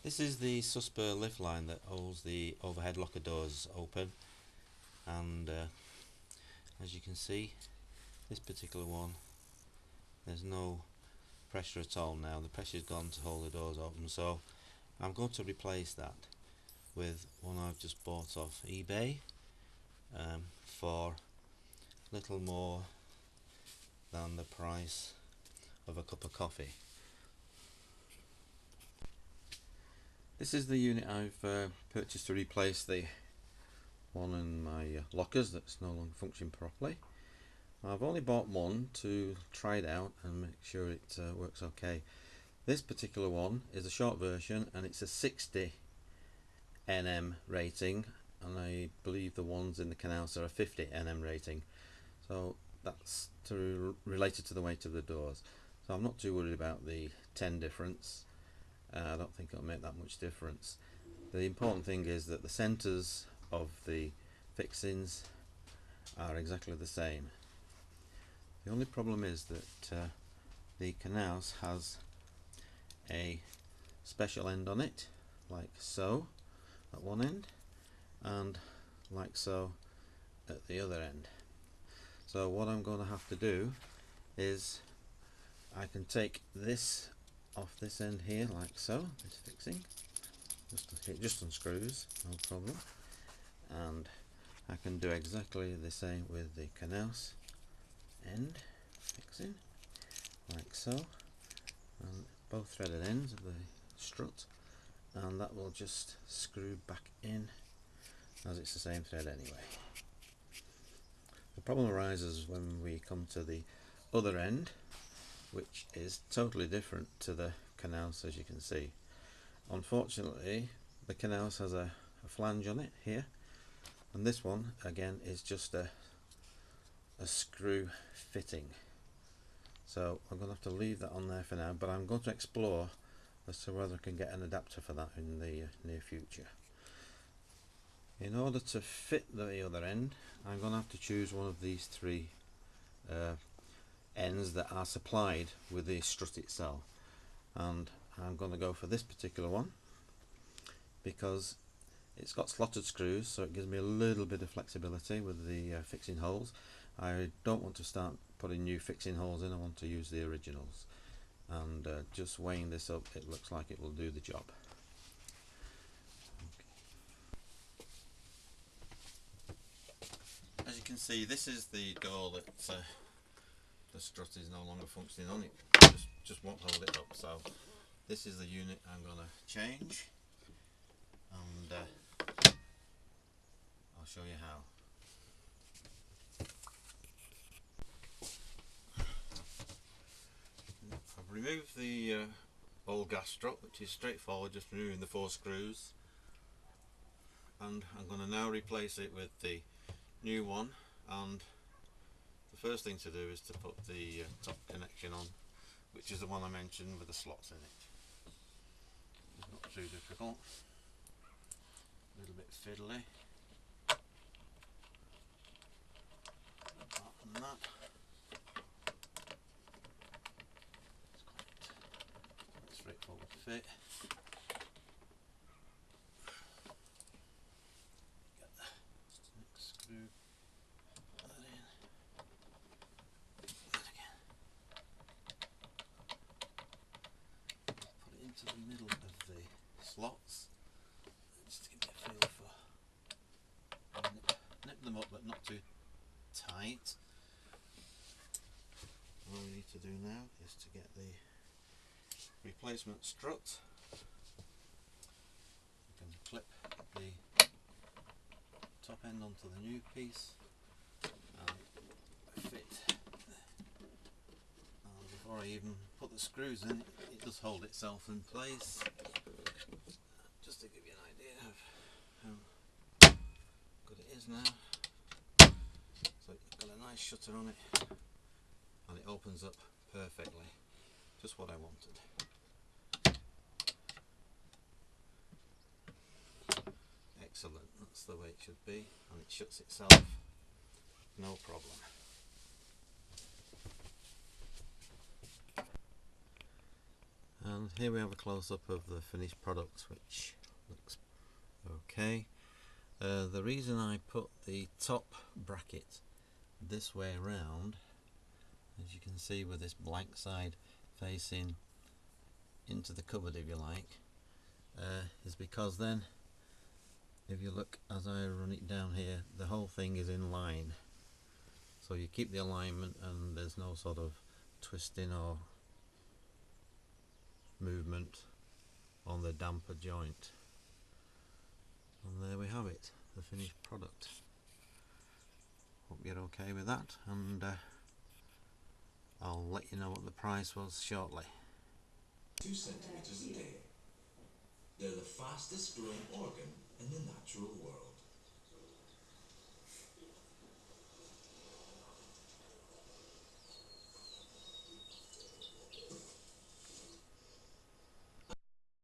This is the Susper lift line that holds the overhead locker doors open, and as you can see, this particular one, there's no pressure at all now. The pressure's gone to hold the doors open, so I'm going to replace that with one I've just bought off eBay for little more than the price of a cup of coffee. This is the unit I've purchased to replace the one in my lockers that's no longer functioning properly. I've only bought one to try it out and make sure it works okay. This particular one is a short version and it's a 60 nm rating, and I believe the ones in the Knaus are a 50 nm rating, so that's related to the weight of the doors. So I'm not too worried about the 10 difference. I don't think it'll make that much difference. The important thing is that the centres of the fixings are exactly the same. The only problem is that the Knaus has a special end on it, like so at one end and like so at the other end. So what I'm going to have to do is I can take this off this end here like so, this fixing, it just unscrews, no problem, and I can do exactly the same with the Knaus end fixing like so, and both threaded ends of the strut, and that will just screw back in as it's the same thread anyway. The problem arises when we come to the other end, which is totally different to the Knaus, as you can see. Unfortunately, the Knaus has a flange on it here, and this one again is just a screw fitting. So I'm going to have to leave that on there for now, but I'm going to explore as to whether I can get an adapter for that in the near future. In order to fit the other end, I'm going to have to choose one of these three ends that are supplied with the strut itself, and I'm going to go for this particular one because it's got slotted screws, so it gives me a little bit of flexibility with the fixing holes. I don't want to start putting new fixing holes in, I want to use the originals, and just weighing this up, it looks like it will do the job. As you can see, this is the door that the strut is no longer functioning on. It just won't hold it up, so this is the unit I'm going to change, and I'll show you how. I've removed the old gas strut, which is straightforward, just removing the 4 screws, and I'm going to now replace it with the new one. And the first thing to do is to put the top connection on, which is the one I mentioned with the slots in it. It's not too difficult, a little bit fiddly. Apart from that, it's quite straightforward to fit. Get the next screw, put that in, that again. Put it into the middle of the slots, just to give you a feel for. Nip them up, but not too tight. All we need to do now is to get the replacement strut. You can clip the top end onto the new piece and fit. And before I even put the screws in, it does hold itself in place. Just to give you an idea of how good it is now. So it's got a nice shutter on it, and it opens up perfectly, just what I wanted. Excellent, that's the way it should be, and it shuts itself, no problem. And And here we have a close-up of the finished product, which looks okay. The reason I put the top bracket this way around, as you can see with this blank side facing into the cupboard if you like, is because then if you look as I run it down here, the whole thing is in line, so you keep the alignment and there's no sort of twisting or movement on the damper joint. And there we have it, the finished product. Hope you're okay with that, and I'll let you know what the price was shortly. 2 centimeters a day. They're the fastest growing organ in the natural world.